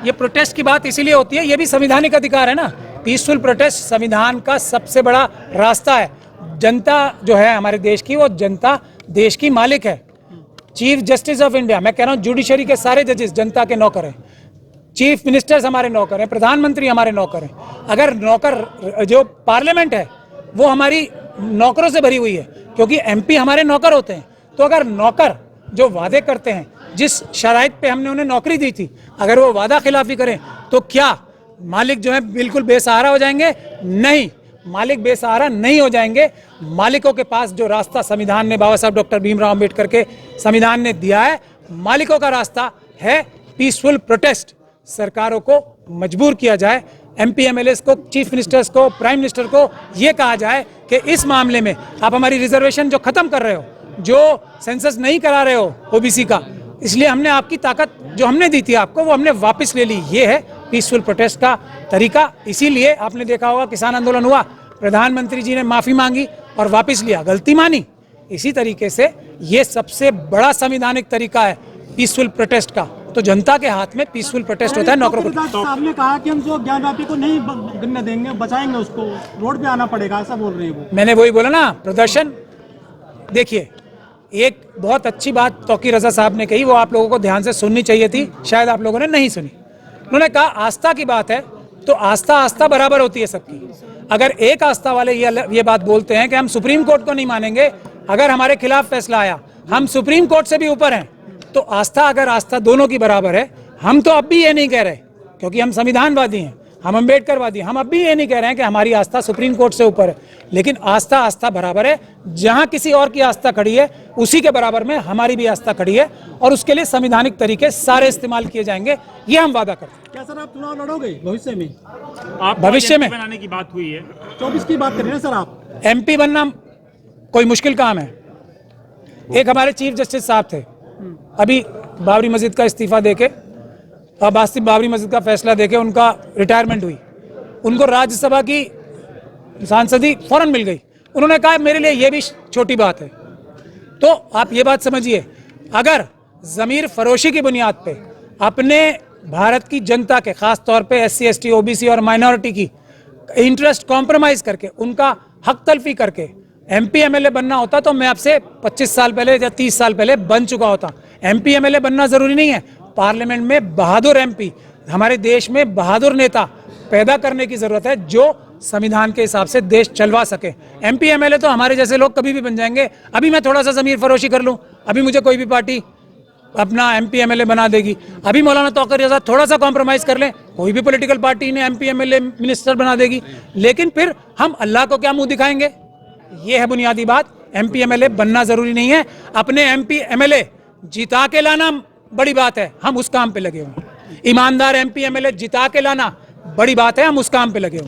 ये प्रोटेस्ट की बात इसीलिए होती है, ये भी संवैधानिक अधिकार है ना। पीसफुल प्रोटेस्ट संविधान का सबसे बड़ा रास्ता है। जनता जो है हमारे देश की, वो जनता देश की मालिक है। चीफ जस्टिस ऑफ इंडिया, मैं कह रहा हूँ जुडिशरी के सारे जजेस जनता के नौकर हैं। चीफ मिनिस्टर्स हमारे नौकर हैं, प्रधानमंत्री हमारे नौकर हैं। अगर नौकर जो पार्लियामेंट है वो हमारी नौकरों से भरी हुई है, क्योंकि एमपी हमारे नौकर होते हैं। तो अगर नौकर जो वादे करते हैं, जिस शराइत पे हमने उन्हें नौकरी दी थी, अगर वो वादा खिलाफी करें तो क्या मालिक जो है बिल्कुल बेसहारा हो जाएंगे? नहीं, मालिक बेसहारा नहीं हो जाएंगे। मालिकों के पास जो रास्ता संविधान ने, बाबा साहब डॉक्टर भीमराव अंबेडकर के संविधान ने दिया है, मालिकों का रास्ता है पीसफुल प्रोटेस्ट। सरकारों को मजबूर किया जाए, एमपी एमएलएस को, चीफ मिनिस्टर्स को, प्राइम मिनिस्टर को ये कहा जाए कि इस मामले में आप हमारी रिजर्वेशन जो खत्म कर रहे हो, जो सेंसस नहीं करा रहे हो ओबीसी का, इसलिए हमने आपकी ताकत जो हमने दी थी आपको, वो हमने वापस ले ली। ये है पीसफुल प्रोटेस्ट का तरीका। इसीलिए आपने देखा होगा किसान आंदोलन हुआ, प्रधानमंत्री जी ने माफी मांगी और वापस लिया, गलती मानी। इसी तरीके से ये सबसे बड़ा संवैधानिक तरीका है पीसफुल प्रोटेस्ट का। तो जनता के हाथ में पीसफुल प्रोटेस्ट होता है। नौकरों को साहब ने कहा कि हम जो ज्ञानवापी को नहीं गिरने देंगे, बचाएंगे, उसको रोड पे आना पड़ेगा, ऐसा बोल रहे हैं वो। मैंने वही बोला ना, प्रदर्शन। देखिए, एक बहुत अच्छी बात तौकीर रजा साहब ने कही, वो आप लोगों को ध्यान से सुननी चाहिए थी, शायद आप लोगों ने नहीं सुनी। उन्होंने कहा आस्था की बात है तो आस्था बराबर होती है सबकी। अगर एक आस्था वाले ये बात बोलते हैं कि हम सुप्रीम कोर्ट को नहीं मानेंगे, अगर हमारे खिलाफ फैसला आया, हम सुप्रीम कोर्ट से भी ऊपर हैं, तो अगर आस्था दोनों की बराबर है, हम तो अब भी ये नहीं कह रहे, क्योंकि हम संविधानवादी हैं, हम अम्बेडकरवादी, हम अब भी ये नहीं कह रहे हैं कि हमारी आस्था सुप्रीम कोर्ट से ऊपर है, लेकिन आस्था बराबर है। जहां किसी और की आस्था खड़ी है, उसी के बराबर में हमारी भी आस्था खड़ी है, और उसके लिए संवैधानिक तरीके सारे इस्तेमाल किए जाएंगे, ये हम वादा करते हैं। क्या सर आप चुनाव लड़ोगे भविष्य में? आप भविष्य में बनाने की बात हुई है, 24 की बात कर रहे हैं सर आप। एमपी बनना कोई मुश्किल काम है। एक हमारे चीफ जस्टिस साहब थे, अभी बाबरी मस्जिद का इस्तीफा देके, बाबरी मस्जिद का फैसला देके उनका रिटायरमेंट हुई, उनको राज्यसभा की सांसदी फौरन मिल गई। उन्होंने कहा मेरे लिए ये भी छोटी बात है। तो आप ये बात समझिए, अगर ज़मीर फरोशी की बुनियाद पे अपने भारत की जनता के, खास तौर पे SC ST OBC और माइनॉरिटी की इंटरेस्ट कॉम्प्रोमाइज़ करके, उनका हक तलफी करके MP MLA बनना होता, तो मैं आपसे 25 साल पहले या 30 साल पहले बन चुका होता। MP MLA बनना ज़रूरी नहीं है, पार्लियामेंट में बहादुर MP, हमारे देश में बहादुर नेता पैदा करने की ज़रूरत है, जो संविधान के हिसाब से देश चलवा सके। MP MLA तो हमारे जैसे लोग कभी भी बन जाएंगे। अभी मैं थोड़ा सा ज़मीर फरोशी कर लूँ, अभी मुझे कोई भी पार्टी अपना MP MLA बना देगी। अभी मौलाना तौकीर रज़ा थोड़ा सा कॉम्प्रोमाइज़ कर लें, कोई भी पॉलिटिकल पार्टी ने MP MLA मिनिस्टर बना देगी। लेकिन फिर हम अल्लाह को क्या मुंह दिखाएंगे? ये है बुनियादी बात। MP MLA बनना ज़रूरी नहीं है, अपने MP MLA जिता के लाना बड़ी बात है, हम उस काम पे लगे हुए हैं। ईमानदार MP MLA जिता के लाना बड़ी बात है, हम उस काम पे लगे हुए हैं।